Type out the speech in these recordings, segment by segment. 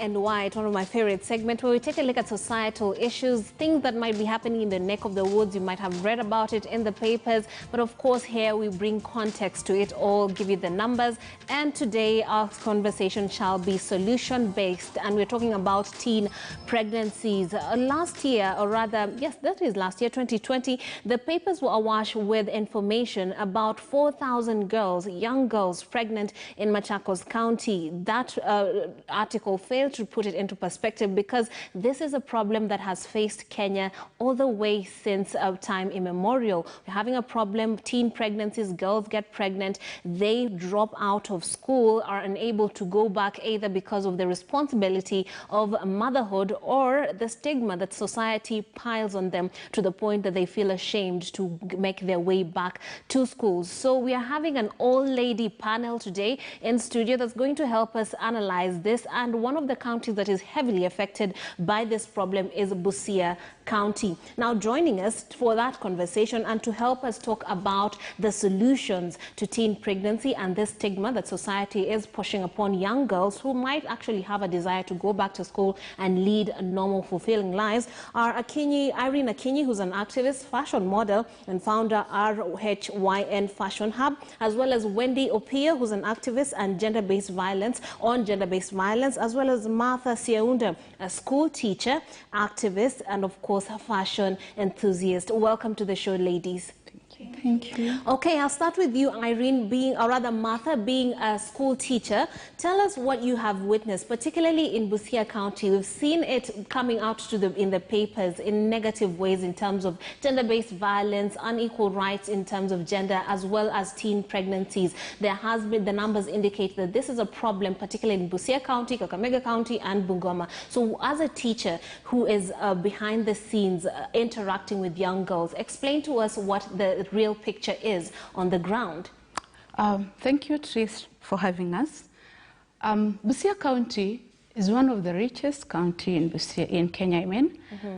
And White, one of my favorite segments, where we take a look at societal issues, things that might be happening in the neck of the woods. You might have read about it in the papers, but of course here we bring context to it all, give you the numbers. And today our conversation shall be solution-based, and we're talking about teen pregnancies. Last year, or rather, yes, that is last year, 2020, the papers were awash with information about 4,000 girls, young girls, pregnant in Machakos County. That article failed to put it into perspective, because this is a problem that has faced Kenya all the way since time immemorial. We're having a problem, teen pregnancies, girls get pregnant, they drop out of school, are unable to go back, either because of the responsibility of motherhood or the stigma that society piles on them, to the point that they feel ashamed to make their way back to schools. So we are having an all-lady panel today in studio that's going to help us analyze this, and one of the counties that is heavily affected by this problem is Busia County. Now, joining us for that conversation and to help us talk about the solutions to teen pregnancy and this stigma that society is pushing upon young girls who might actually have a desire to go back to school and lead normal, fulfilling lives, are Irene Akinyi, who's an activist, fashion model, and founder RHYN Fashion Hub, as well as Wendy Opia, who's an activist and gender-based violence, as well as Martha Siaunda, a school teacher, activist, and of course a fashion enthusiast. Welcome to the show, ladies. Thank you. Okay, I'll start with you, Irene, or rather Martha, being a school teacher. Tell us what you have witnessed, particularly in Busia County. We've seen it coming out in the papers in negative ways in terms of gender-based violence, unequal rights in terms of gender, as well as teen pregnancies. There has been, the numbers indicate that this is a problem, particularly in Busia County, Kakamega County, and Bungoma. So as a teacher who is behind the scenes interacting with young girls, explain to us what the real picture is on the ground. Thank you, Trish, for having us. Busia County is one of the richest counties in Kenya.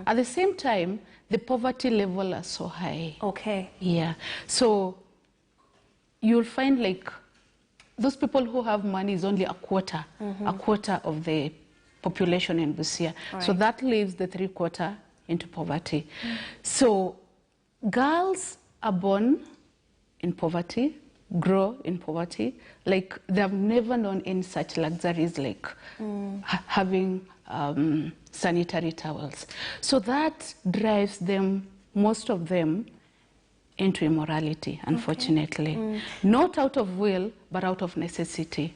At the same time, the poverty level is so high. Okay. Yeah. So you'll find like those people who have money is only a quarter of the population in Busia. Right. So that leaves the 3/4 into poverty. So girls are born in poverty, grow in poverty. Like, they have never known any such luxuries like having sanitary towels. So that drives them, most of them, into immorality, unfortunately. Okay. Not out of will, but out of necessity.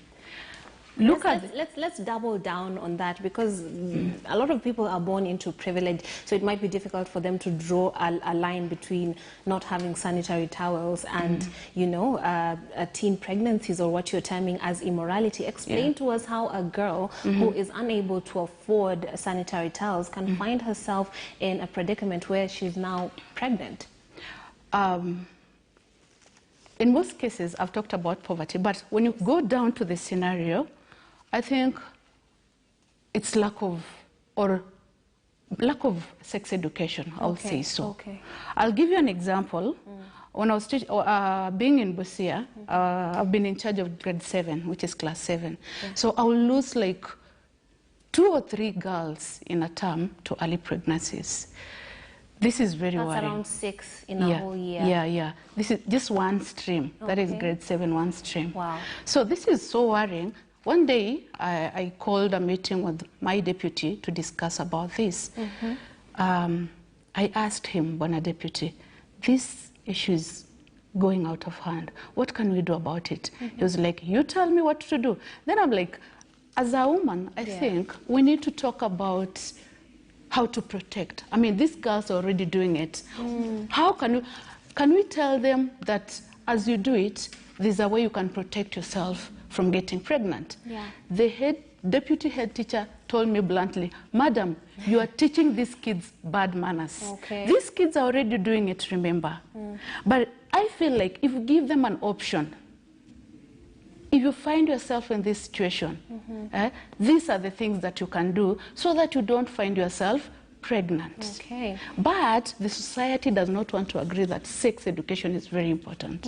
Let's double down on that, because a lot of people are born into privilege, so it might be difficult for them to draw a line between not having sanitary towels and, you know, teen pregnancies, or what you're terming as immorality. Explain to us how a girl who is unable to afford sanitary towels can find herself in a predicament where she's now pregnant. In most cases, I've talked about poverty, but when you go down to the scenario, I think it's lack of sex education, I'll say so. Okay. I'll give you an example. When I was being in Busia, I've been in charge of grade 7, which is class 7. So I will lose like 2 or 3 girls in a term to early pregnancies. This is very worrying. That's around 6 in a whole year. Yeah. This is just one stream. That is grade 7, one stream. Wow. So this is so worrying. One day, I called a meeting with my deputy to discuss about this. I asked him, Bwana Deputy, this issue is going out of hand. What can we do about it? He was like, you tell me what to do. Then I'm like, as a woman, I think we need to talk about how to protect. I mean, these girls are already doing it. How can we tell them that as you do it, there's a way you can protect yourself from getting pregnant? The deputy head teacher told me bluntly, Madam, you are teaching these kids bad manners. These kids are already doing it, remember. But I feel like if you give them an option, if you find yourself in this situation, these are the things that you can do so that you don't find yourself pregnant. Okay. But the society does not want to agree that sex education is very important.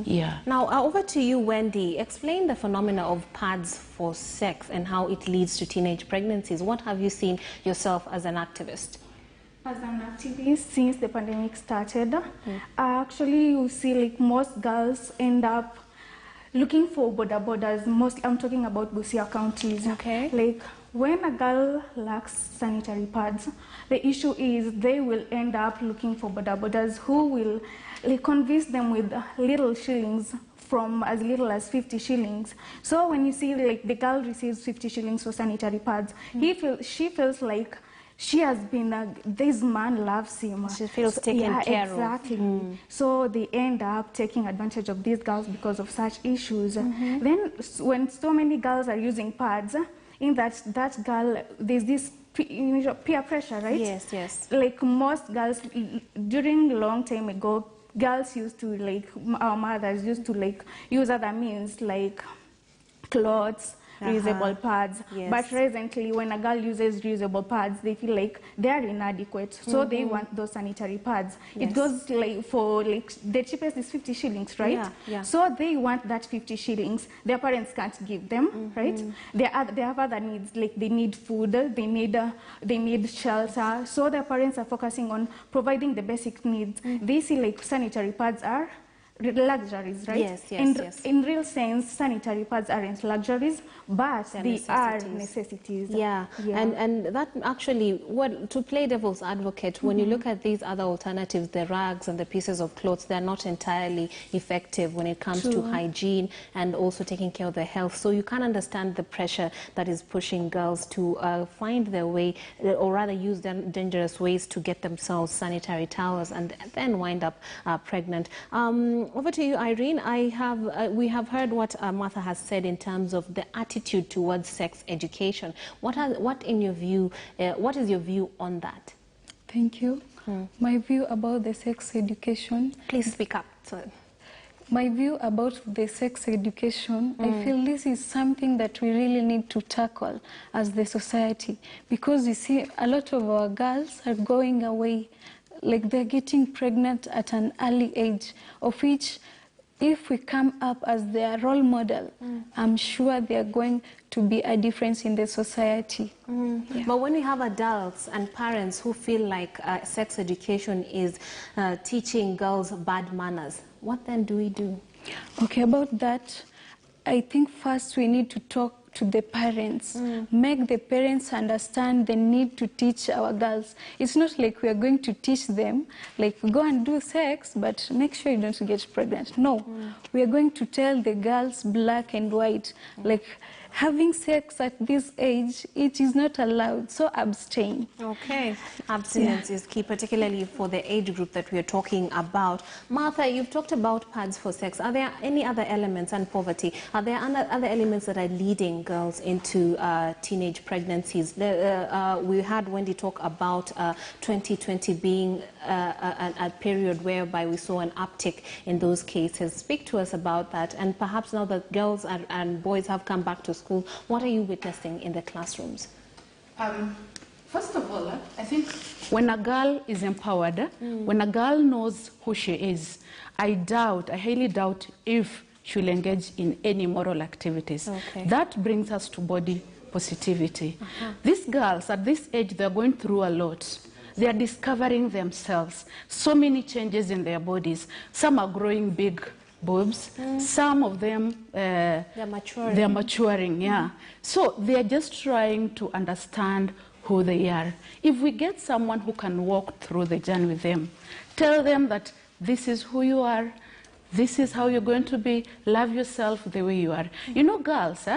Yeah. Now, over to you, Wendy. Explain the phenomena of pads for sex and how it leads to teenage pregnancies. What have you seen yourself as an activist? As an activist, since the pandemic started, actually you see like most girls end up looking for borders. I'm talking about Busia counties. Okay. Like when a girl lacks sanitary pads, the issue is they will end up looking for borders who will like convince them with little shillings, from as little as 50 shillings. So when you see like the girl receives 50 shillings for sanitary pads, she feels like she has been, this man loves him. She feels taken care of. Exactly. So they end up taking advantage of these girls because of such issues. Then when so many girls are using pads, in that girl, there's this peer pressure, right? Yes, yes. Like most girls, during a long time ago, girls used to, like, our mothers used to, like, use other means, like clothes, reusable pads. Yes. But recently, when a girl uses reusable pads, they feel like they are inadequate. So they want those sanitary pads. Yes. It goes like for like the cheapest is 50 shillings, right? Yeah, yeah. So they want that 50 shillings. Their parents can't give them, right? They have other needs, like they need food, they need shelter. So their parents are focusing on providing the basic needs. They see like sanitary pads are luxuries, right? Yes, yes, yes. In real sense, sanitary pads aren't luxuries, but they are necessities. Yeah. And that actually, to play devil's advocate, when you look at these other alternatives, the rags and the pieces of clothes, they're not entirely effective when it comes to hygiene and also taking care of their health. So you can understand the pressure that is pushing girls to find their way, or rather use dangerous ways to get themselves sanitary towels and then wind up pregnant. Over to you, Irene. We have heard what Martha has said in terms of the attitude towards sex education. What is your view on that? Thank you. My view about the sex education. Please speak up. My view about the sex education, I feel this is something that we really need to tackle as the society, because you see a lot of our girls are going away. Like they're getting pregnant at an early age, of which if we come up as their role model, I'm sure they're going to be a difference in the society. Yeah. But when we have adults and parents who feel like sex education is teaching girls bad manners, what then do we do? Okay, about that, I think first we need to talk to the parents, make the parents understand the need to teach our girls. It's not like we are going to teach them, like go and do sex, but make sure you don't get pregnant. No, we are going to tell the girls black and white, like having sex at this age, it is not allowed, so abstain. Okay, abstinence is key, particularly for the age group that we are talking about. Martha, you've talked about pads for sex. Are there any other elements, and poverty, are there other elements that are leading girls into teenage pregnancies? We had Wendy talk about 2020 being a period whereby we saw an uptick in those cases. Speak to us about that, and perhaps now that girls and boys have come back to school, what are you witnessing in the classrooms? First of all, I think when a girl is empowered, when a girl knows who she is, I highly doubt if she'll engage in any moral activities. Okay. That brings us to body positivity. These girls at this age, they're going through a lot. They are discovering themselves. So many changes in their bodies. Some are growing big boobs. Some of them they're maturing. Yeah. So they are just trying to understand who they are. If we get someone who can walk through the journey with them, tell them that this is who you are, this is how you're going to be, love yourself the way you are. You know, girls,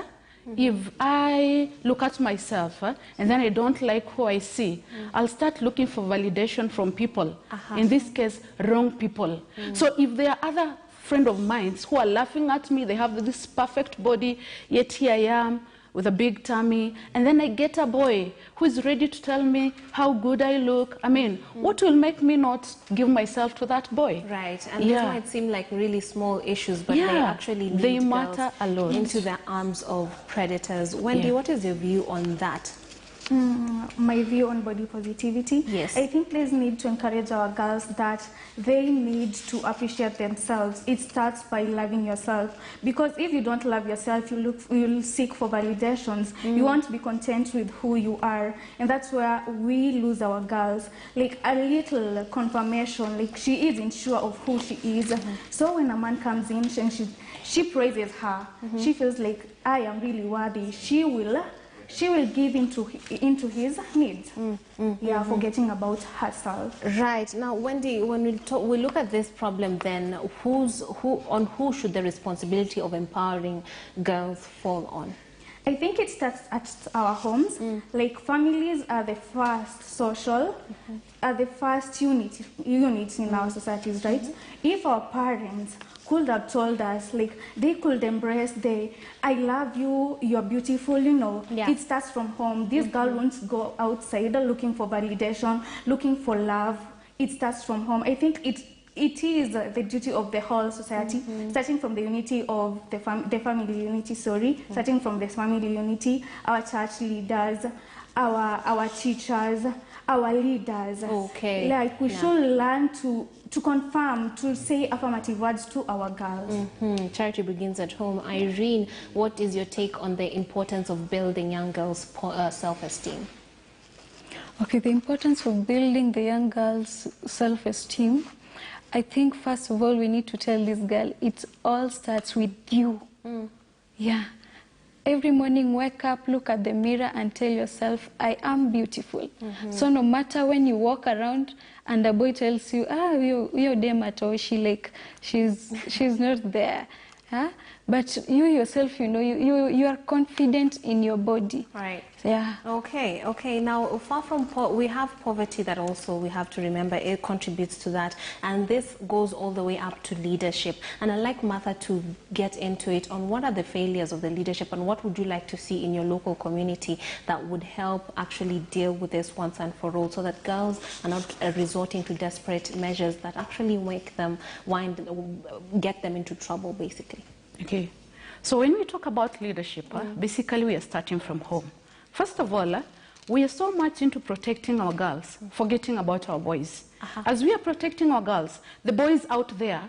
if I look at myself and then I don't like who I see, I'll start looking for validation from people. In this case, wrong people. So if there are other friends of mine who are laughing at me, they have this perfect body, yet here I am with a big tummy, and then I get a boy who is ready to tell me how good I look. I mean, what will make me not give myself to that boy? Right, and these might seem like really small issues, but they actually lead matter a lot into the arms of predators. Wendy, what is your view on that? My view on body positivity. Yes. I think there's need to encourage our girls that they need to appreciate themselves. It starts by loving yourself, because if you don't love yourself, you'll seek for validations. You won't be content with who you are, and that's where we lose our girls. Like a little confirmation, like she isn't sure of who she is. So when a man comes in and she praises her, she feels like, I am really worthy. She will give into his needs, forgetting about herself. Right. Now, Wendy, when we look at this problem, then on who should the responsibility of empowering girls fall on? I think it starts at our homes. Like families are the first social, are the first units in our societies, right? If our parents could have told us, like, they could embrace the, I love you, you're beautiful, you know. It starts from home. This girl won't go outside looking for validation, looking for love. It starts from home. I think it is the duty of the whole society, starting from the unity of the family unity, starting from the family unity, our church leaders, our teachers, our leaders. Okay. Like, we should learn to confirm, to say affirmative words to our girls. Charity begins at home. Irene, what is your take on the importance of building young girls' self-esteem? Okay, the importance of building the young girls' self-esteem, I think first of all we need to tell this girl it all starts with you. Yeah. Every morning, wake up, look at the mirror and tell yourself, I am beautiful. So no matter when you walk around and a boy tells you, you're dermatoshi, like she's not there. Huh? But you yourself, you know, you are confident in your body. Right. Yeah. Okay. Now, far from we have poverty that also we have to remember it contributes to that, and this goes all the way up to leadership. And I'd like Martha to get into it on what are the failures of the leadership and what would you like to see in your local community that would help actually deal with this once and for all, so that girls are not resorting to desperate measures that actually make them get them into trouble, basically. Okay. So when we talk about leadership, basically we are starting from home. First of all, we are so much into protecting our girls, forgetting about our boys. As we are protecting our girls, the boys out there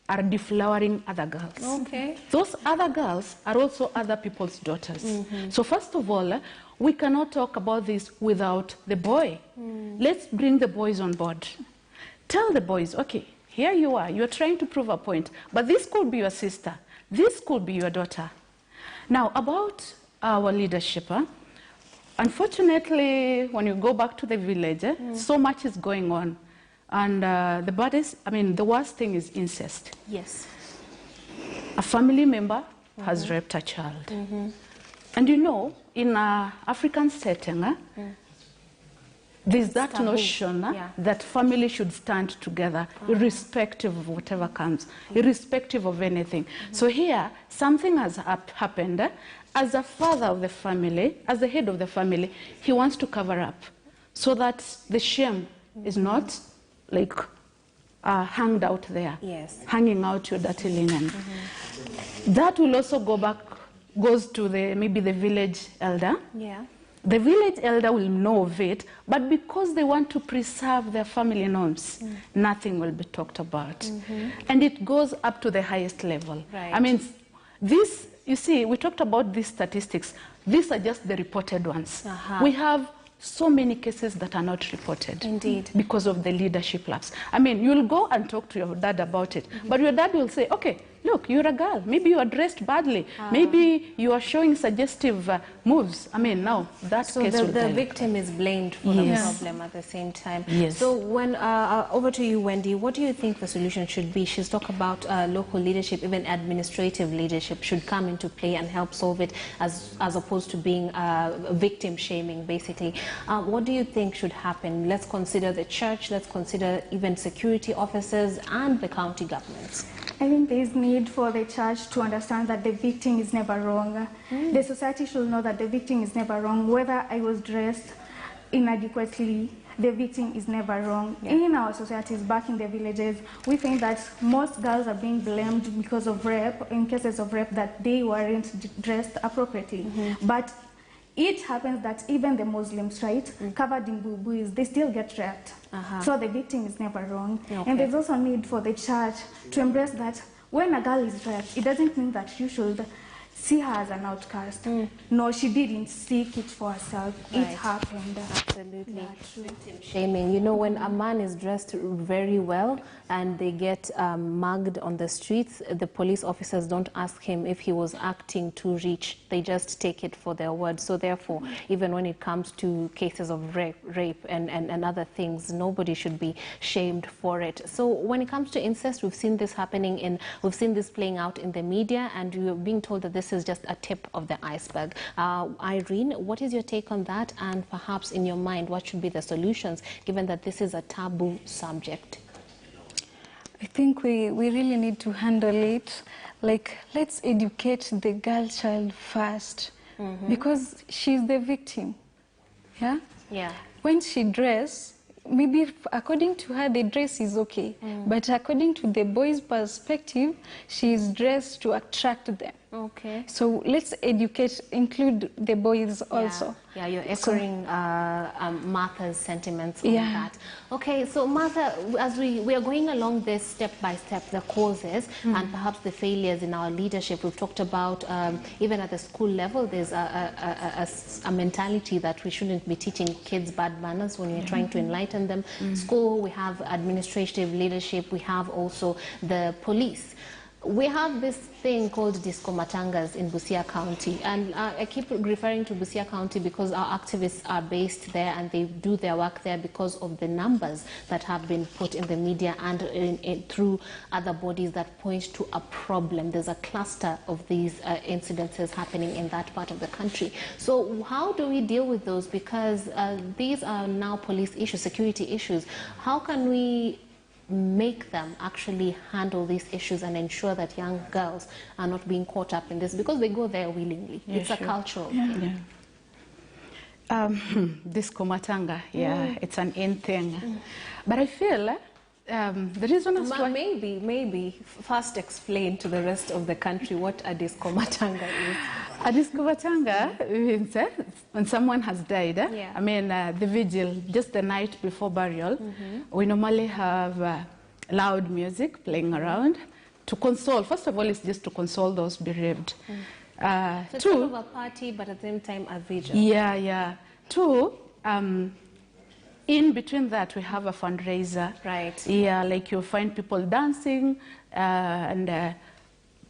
are deflowering other girls. Okay. Those other girls are also other people's daughters. So first of all, we cannot talk about this without the boy. Let's bring the boys on board. Tell the boys, okay, here you are, you're trying to prove a point, but this could be your sister, this could be your daughter. Now, about our leadership, unfortunately, when you go back to the village, so much is going on. And the worst thing is incest. Yes. A family member has raped a child. And you know, in an African setting, there's that notion that family should stand together, irrespective of whatever comes, irrespective of anything. So here, something has happened. As a father of the family, as the head of the family, he wants to cover up so that the shame is not like hanged out there, hanging out your dirty linen. That will also goes to maybe the village elder. Yeah. The village elder will know of it, but because they want to preserve their family norms, nothing will be talked about. And it goes up to the highest level. Right. I mean, this, you see, we talked about these statistics. These are just the reported ones. We have so many cases that are not reported. Indeed. Because of the leadership lapse. I mean, you'll go and talk to your dad about it, but your dad will say, okay, look, you're a girl. Maybe you are dressed badly. Maybe you are showing suggestive moves. I mean, now that case will So the victim is blamed for the problem at the same time. Yes. So when over to you, Wendy, what do you think the solution should be? She's talked about local leadership, even administrative leadership should come into play and help solve it, as opposed to being victim shaming, basically. What do you think should happen? Let's consider the church, let's consider even security officers and the county governments. I think there is need for the church to understand that the victim is never wrong. The society should know that the victim is never wrong. Whether I was dressed inadequately, the victim is never wrong. In our societies, back in the villages, we find that most girls are being blamed because of rape, in cases of rape, that they weren't dressed appropriately. But it happens that even the Muslims, right, covered in buibus, they still get raped. So the victim is never wrong. And there's also need for the church to embrace that when a girl is raped, it doesn't mean that you should see her as an outcast. No, she didn't seek it for herself. It happened. Absolutely. Yeah, true. Victim shaming. You know, when a man is dressed very well and they get mugged on the streets, the police officers don't ask him if he was acting too rich. They just take it for their word. So therefore, even when it comes to cases of rape and other things, nobody should be shamed for it. So when it comes to incest, we've seen this we've seen this playing out in the media, and you're being told that this is just a tip of the iceberg. Irene, what is your take on that? And perhaps in your mind, what should be the solutions, given that this is a taboo subject? I think we really need to handle it. Like, let's educate the girl child first, because she's the victim. Yeah? Yeah. When she dresses, maybe according to her, the dress is okay. But according to the boy's perspective, she is dressed to attract them. Okay. So let's educate, include the boys also. Yeah, you're echoing Martha's sentiments on that. Okay, so Martha, as we are going along this step by step, the causes and perhaps the failures in our leadership, we've talked about even at the school level, there's a mentality that we shouldn't be teaching kids bad manners when we're trying to enlighten them. School, we have administrative leadership, we have also the police. We have this thing called disco matangas in Busia County, and I keep referring to Busia County because our activists are based there and they do their work there because of the numbers that have been put in the media and through other bodies that point to a problem. There's a cluster of these incidences happening in that part of the country. So how do we deal with those? Because these are now police issues, security issues. How can we make them actually handle these issues and ensure that young girls are not being caught up in this, because they go there willingly? It's a cultural thing. Disco matanga, it's an in thing. But I feel the reason is why... Maybe first explain to the rest of the country what a disco matanga is. A disco matanga means when someone has died, I mean the vigil, just the night before burial, we normally have loud music playing around to console. First of all, it's just to console those bereaved. So it's sort of a party, but at the same time a vigil. Yeah. Two, in between that, we have a fundraiser. Right. Yeah, like you'll find people dancing and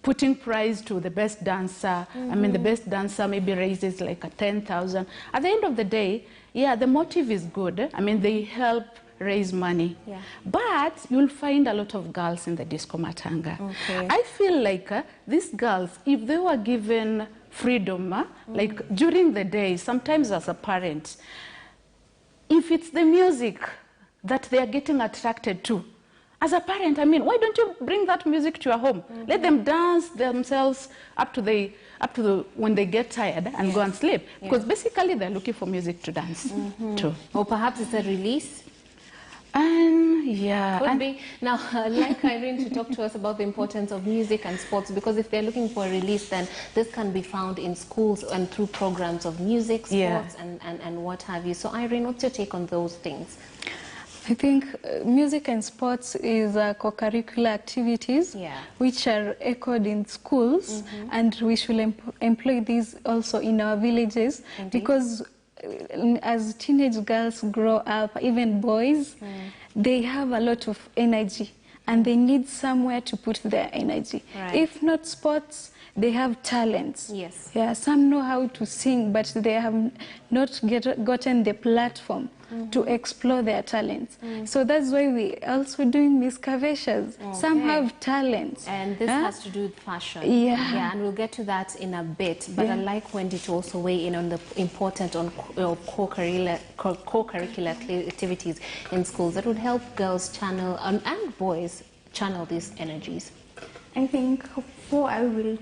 putting prize to the best dancer. I mean, the best dancer maybe raises like a 10,000. At the end of the day, the motive is good. I mean, they help raise money. Yeah. But you'll find a lot of girls in the disco matanga. Okay. I feel like these girls, if they were given freedom, like during the day, sometimes as a parent, if it's the music that they are getting attracted to, as a parent, I mean, why don't you bring that music to your home? Let them dance themselves up to when they get tired and go and sleep. Because basically they're looking for music to dance to. Or perhaps it's a release. Could be. Now, like Irene to talk to us about the importance of music and sports, because if they're looking for a release, then this can be found in schools and through programs of music, sports, and what have you. So Irene, what's your take on those things? I think music and sports is co-curricular activities which are echoed in schools, and we should employ these also in our villages. Indeed. Because as teenage girls grow up, even boys, they have a lot of energy and they need somewhere to put their energy. Right. If not sports, they have talents. Yes. Yeah, some know how to sing, but they have not gotten the platform to explore their talents. So that's why we also doing excavations. Okay. Some have talents. And this has to do with fashion. Yeah, and we'll get to that in a bit. But I'd like Wendy to also weigh in on the importance of co-curricular activities in schools that would help girls channel, and boys channel these energies. I think I will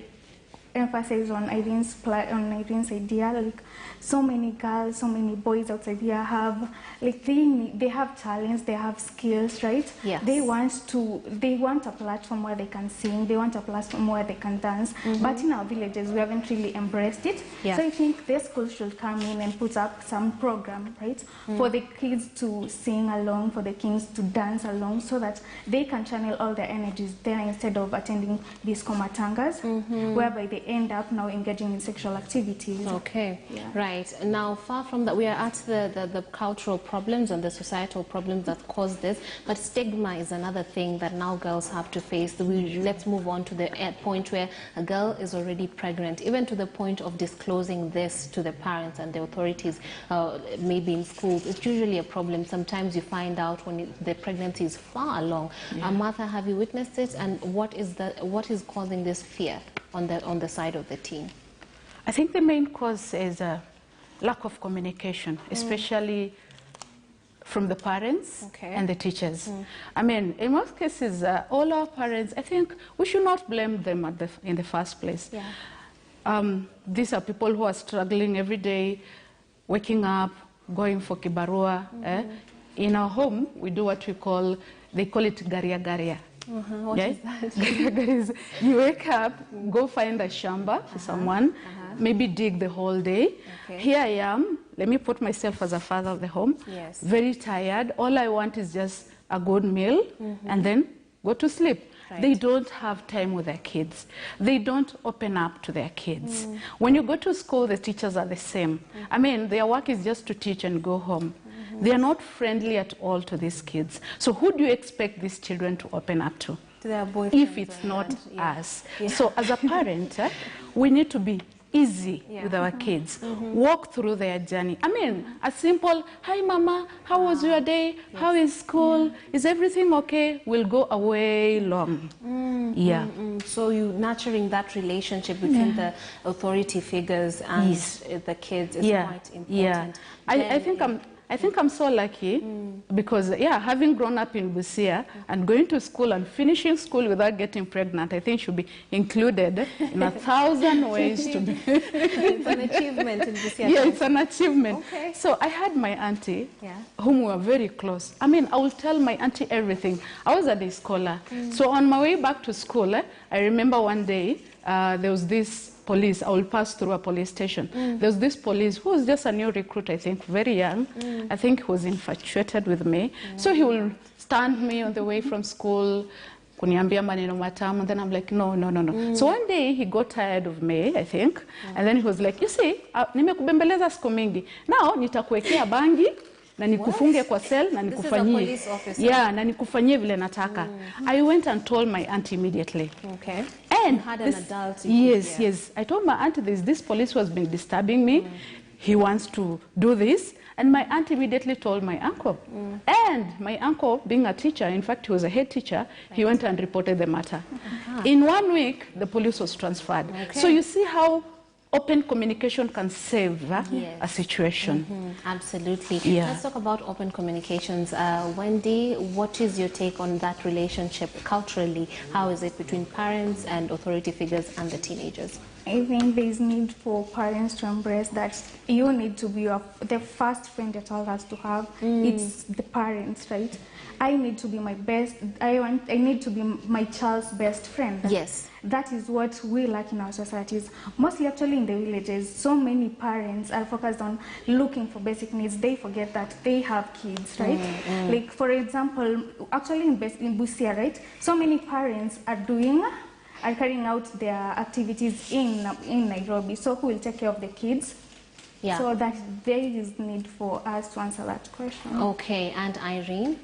emphasize on Irene's idea. Like, so many girls, so many boys outside here have, like, they have talents, they have skills, right? Yes. They want a platform where they can sing, they want a platform where they can dance. But in our villages, we haven't really embraced it. Yes. So I think the school should come in and put up some program, right, for the kids to sing along, for the kids to dance along, so that they can channel all their energies there instead of attending these komatangas, whereby they end up now engaging in sexual activities. Okay, Yeah. right. Now, far from that, we are at the cultural problems and the societal problems that cause this, but stigma is another thing that now girls have to face. Let's move on to the point where a girl is already pregnant, even to the point of disclosing this to the parents and the authorities, maybe in schools. It's usually a problem. Sometimes you find out when the pregnancy is far along. Yeah. Martha, have you witnessed it, and what is causing this fear on the side of the teen? I think the main cause is a lack of communication, especially from the parents and the teachers. I mean, in most cases, all our parents, I think we should not blame them in the first place. Yeah. These are people who are struggling every day, waking up, going for kibarua. In our home, we do what they call it garia garia. What is that? Garia garia is you wake up, go find a shamba for someone, maybe dig the whole day. Okay. Here I am, let me put myself as a father of the home, Yes. very tired. All I want is just a good meal and then go to sleep. Right. They don't have time with their kids. They don't open up to their kids. When you go to school, the teachers are the same. I mean, their work is just to teach and go home. They are not friendly at all to these kids. So who do you expect these children to open up to? To their boyfriends, if it's not us. So as a parent, we need to be easy with our kids. Walk through their journey. I mean, a simple, hi mama, how was your day? How is school? Is everything okay? Will go a way long. So you nurturing that relationship between the authority figures and the kids is quite important. I think I'm so lucky because, having grown up in Busia and going to school and finishing school without getting pregnant, I think should be included in 1,000 ways to be. It's an achievement in Busia. Yeah, it's an achievement. Okay. So I had my auntie, whom we were very close. I mean, I will tell my auntie everything. I was a day scholar. So on my way back to school, I remember one day there was this police. I will pass through a police station. There was this police who was just a new recruit, I think, very young. I think he was infatuated with me. So he will stand me on the way from school, kuniambia maneno matamu, and then I'm like, no. So one day he got tired of me, I think, and then he was like, you see, nimekubembeleza siku mingi. Now nitakuwekea bangi na nikufunge kwa cell na nikufanyie. Yeah, na nikufanyie vile nataka. I went and told my auntie immediately. Okay. And had an adult. Yes. I told my auntie this police who has been disturbing me. He wants to do this. And my aunt immediately told my uncle. And my uncle, being a teacher, in fact, he was a head teacher, he went and reported the matter. In 1 week, the police was transferred. Okay. So you see how open communication can save a situation. Absolutely. Yeah. Let's talk about open communications. Wendy, what is your take on that relationship culturally? How is it between parents and authority figures and the teenagers? I think there is need for parents to embrace that you need to be the first friend that all has to have. It's the parents, right? I need to be my best. I need to be my child's best friend. Yes. That is what we lack in our societies. Mostly actually in the villages, so many parents are focused on looking for basic needs. They forget that they have kids, right? Like, for example, actually in Busia, right? So many parents are carrying out their activities in Nairobi. So who will take care of the kids? Yeah. So that there is need for us to answer that question. Okay, and Irene?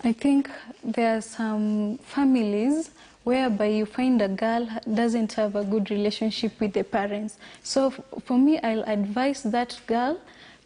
I think there are some families whereby you find a girl doesn't have a good relationship with the parents. So for me, I'll advise that girl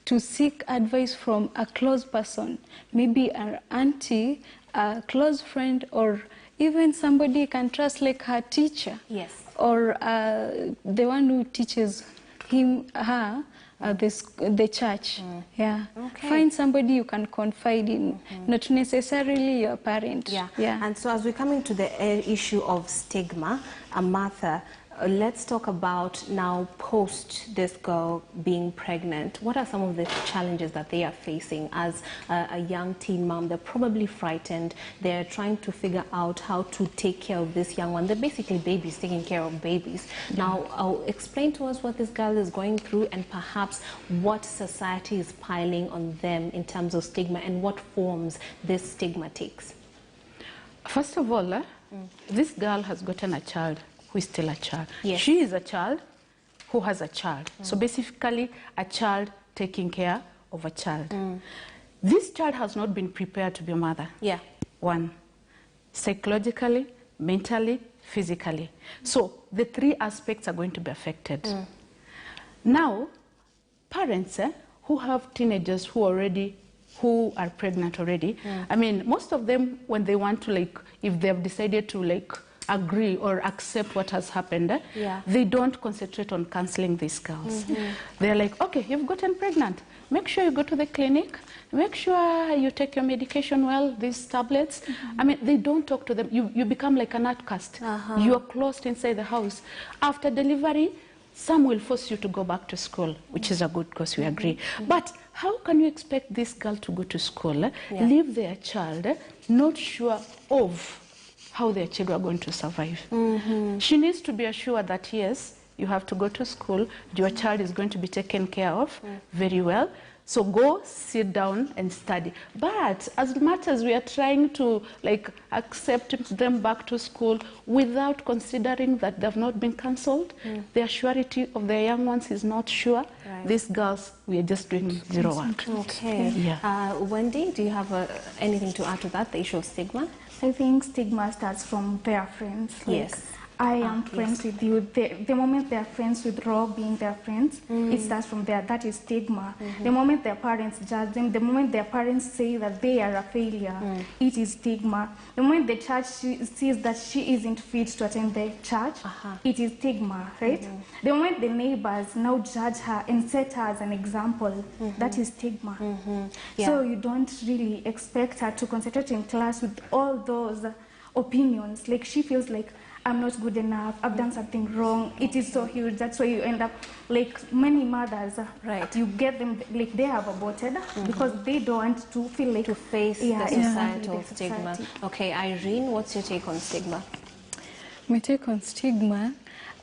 to seek advice from a close person, maybe an auntie, a close friend, or even somebody you can trust, like her teacher. Yes. Or the one who teaches her, the church. Yeah. Okay. Find somebody you can confide in, not necessarily your parent. Yeah. And so as we're coming to the issue of stigma, Martha, Let's talk about now post this girl being pregnant. What are some of the challenges that they are facing as a young teen mom? They're probably frightened. They're trying to figure out how to take care of this young one. They're basically babies, taking care of babies. Now, explain to us what this girl is going through and perhaps what society is piling on them in terms of stigma and what forms this stigma takes. First of all, this girl has gotten a child who is still a child. Yes. She is a child who has a child. So basically, a child taking care of a child. This child has not been prepared to be a mother. Yeah. One, psychologically, mentally, physically. So the three aspects are going to be affected. Now, parents who have teenagers who are pregnant already, I mean, most of them, when they want to, like, if they've decided to, like, agree or accept what has happened, they don't concentrate on counseling these girls. They're like, okay, you've gotten pregnant. Make sure you go to the clinic. Make sure you take your medication well, these tablets. I mean, they don't talk to them. You become like an outcast. You are closed inside the house. After delivery, some will force you to go back to school, which is a good cause, we agree. But how can you expect this girl to go to school, leave their child, not sure of how their children are going to survive? She needs to be assured that, yes, you have to go to school, your child is going to be taken care of very well. So go sit down and study. But as much as we are trying to, like, accept them back to school without considering that they've not been cancelled, the surety of their young ones is not sure. These girls, we are just doing zero work. Okay. Yeah. Wendy, do you have anything to add to that, the issue of stigma? I think stigma starts from their friends. Like, Yes. I am friends with you. The moment they're friends with Rob being their friends, it starts from there. That is stigma. The moment their parents judge them, the moment their parents say that they are a failure, it is stigma. The moment the church sees that she isn't fit to attend the church, it is stigma, right? The moment the neighbors now judge her and set her as an example, that is stigma. So you don't really expect her to concentrate in class with all those opinions. Like, she feels like, I'm not good enough, I've done something wrong, it is so huge. That's why you end up, like many mothers, you get them, like, they have aborted because they don't want to feel like to face the societal stigma. Okay, Irene, what's your take on stigma? My take on stigma,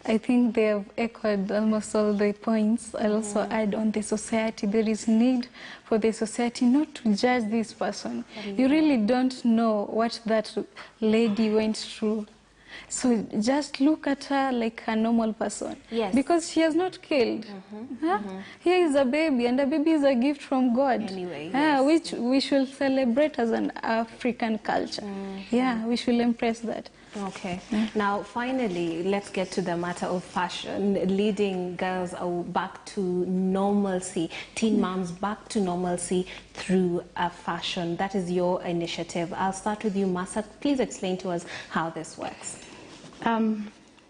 I think they have echoed almost all the points. I'll also add on the society. There is need for the society not to judge this person. You really don't know what that lady went through. So just look at her like a normal person. Yes. Because she has not killed. Here is a baby, and a baby is a gift from God. Anyway, which we should celebrate as an African culture. Yeah, we should embrace that. Okay. Now, finally, let's get to the matter of fashion, leading girls back to normalcy, teen moms back to normalcy through fashion. That is your initiative. I'll start with you, Masa. Please explain to us how this works.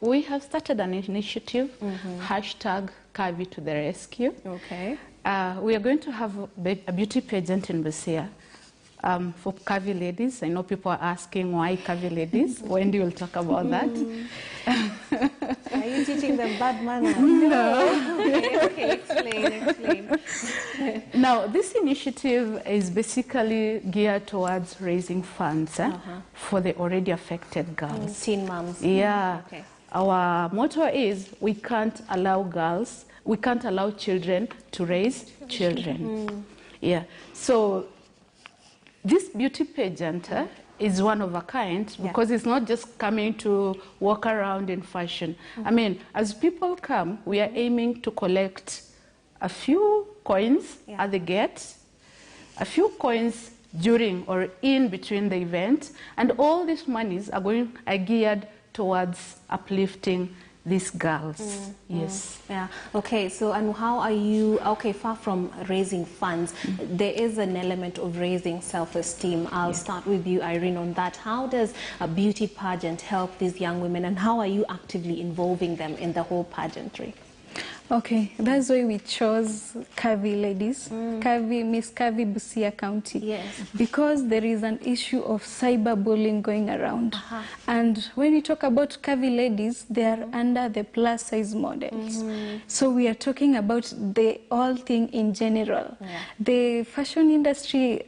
We have started an initiative, hashtag Curvy to the rescue. Okay. We are going to have a beauty pageant in Busia for curvy ladies. I know people are asking why curvy ladies. Wendy will talk about that. Are you teaching them bad manners? No. Okay, explain. Now, this initiative is basically geared towards raising funds for the already affected girls. Teen moms. Yeah. Okay. Our motto is, we can't allow children to raise children. Yeah. So this beauty pageant is one of a kind because it's not just coming to walk around in fashion. I mean, as people come, we are aiming to collect a few coins at the gate, a few coins during or in between the event, and all these monies are geared towards uplifting these girls. Yes. Yeah. Okay. So, and how are you? Okay, far from raising funds, there is an element of raising self-esteem. I'll start with you, Irene, on that. How does a beauty pageant help these young women, and how are you actively involving them in the whole pageantry? Okay, that's why we chose Curvy Ladies, Miss Curvy Busia County. Yes. Because there is an issue of cyberbullying going around. And when we talk about Curvy Ladies, they are under the plus size models. So we are talking about the all thing in general. Yeah. The fashion industry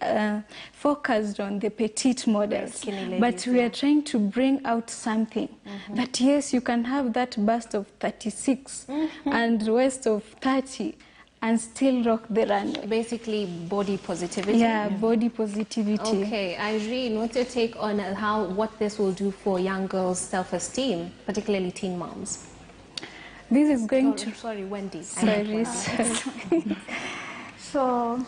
focused on the petite models, skinny but ladies, we are trying to bring out something that yes, you can have that bust of 36 and waist of 30 and still rock the runway. Basically, body positivity. Yeah, body positivity. Okay, Irene, what's your take on what this will do for young girls' self-esteem, particularly teen moms? This is going to... Sorry, Wendy. Sorry. So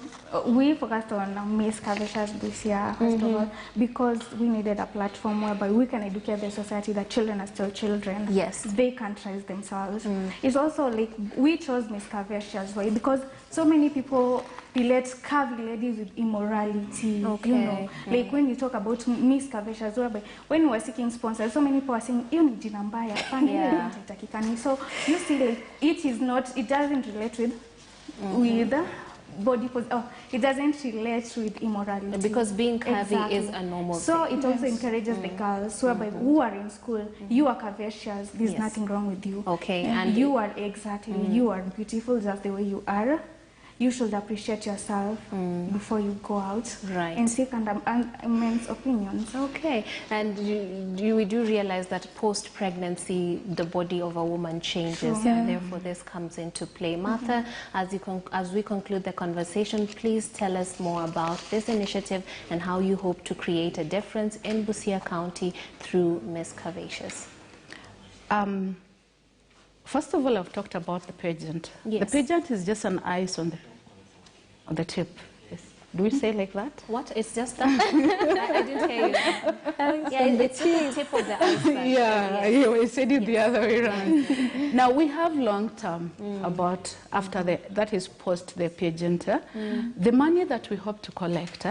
we focused on Miss Curvaceous this year, first of all, because we needed a platform whereby we can educate the society that children are still children. Yes. They can't raise themselves. It's also like we chose Miss Curvaceous because so many people relate curvy ladies with immorality. Okay. You know, like when you talk about Miss Curvaceous, whereby when we were seeking sponsors, so many people are saying, "You need jina mbaya." So you see, like it doesn't relate with body it doesn't relate with immorality. Because being curvy is a normal so thing. it also encourages the girls who are in school, you are curvaceous, there's nothing wrong with you. Okay. And you are you are beautiful just the way you are. You should appreciate yourself before you go out and seek men's opinions. Okay, and we do realize that post-pregnancy, the body of a woman changes, and therefore this comes into play. Martha, as we conclude the conversation, please tell us more about this initiative and how you hope to create a difference in Busia County through Miss Curvaceous. First of all, I've talked about the pageant. Yes. The pageant is just an ice on the tip. Yes. Do we say like that? What? It's just that? I didn't hear you. Yeah, it's the tip of the iceberg. Yeah, you said it the other way around. Now, we have long term about after that is post the pageant. The money that we hope to collect,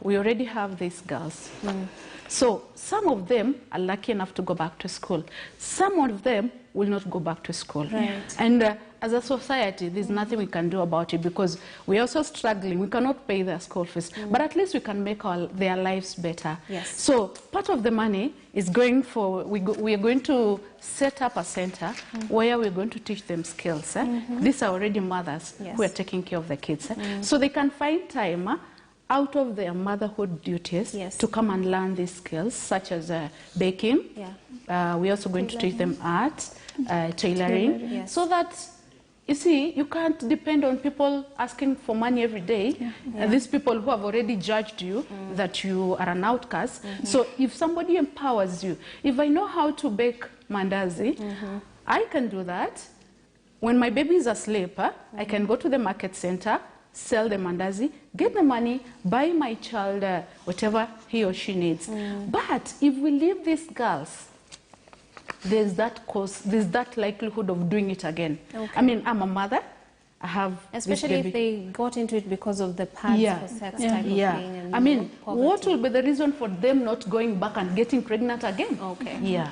we already have these girls. So some of them are lucky enough to go back to school. Some of them will not go back to school. Right. And as a society, there's nothing we can do about it because we're also struggling. We cannot pay their school fees, but at least we can make their lives better. Yes. So part of the money is going for, we are going to set up a center where we're going to teach them skills. These are already mothers who are taking care of the kids. So they can find time out of their motherhood duties to come and learn these skills, such as baking. We're also going to teach them art, tailoring, so that, you see, you can't depend on people asking for money every day. These people who have already judged you that you are an outcast. So if somebody empowers you, if I know how to bake mandazi, I can do that. When my baby is asleep, I can go to the market center, sell the mandazi, get the money, buy my child whatever he or she needs. But if we leave these girls, there's that likelihood of doing it again. I mean, I'm a mother. I have especially if they got into it because of the pads for sex type of thing. And, I mean, what will be the reason for them not going back and getting pregnant again? Okay. Yeah.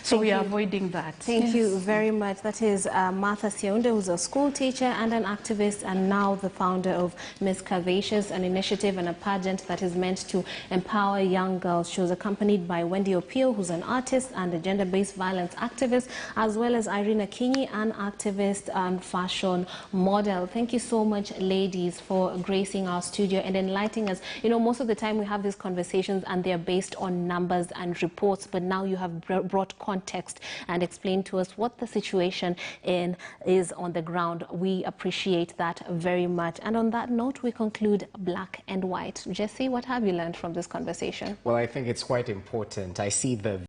So we are avoiding that. Thank you very much. That is Martha Sionde, who's a school teacher and an activist, and now the founder of Miss Curvaceous, an initiative and a pageant that is meant to empower young girls. She was accompanied by Wendy Opio, who's an artist and a gender-based violence activist, as well as Irina Kinyi, an activist and fashion model. Thank you so much, ladies, for gracing our studio and enlightening us. You know, most of the time we have these conversations and they're based on numbers and reports, but now you have brought context and explained to us what the situation is on the ground. We appreciate that very much. And on that note, we conclude Black and White. Jesse, what have you learned from this conversation? Well, I think it's quite important. I see the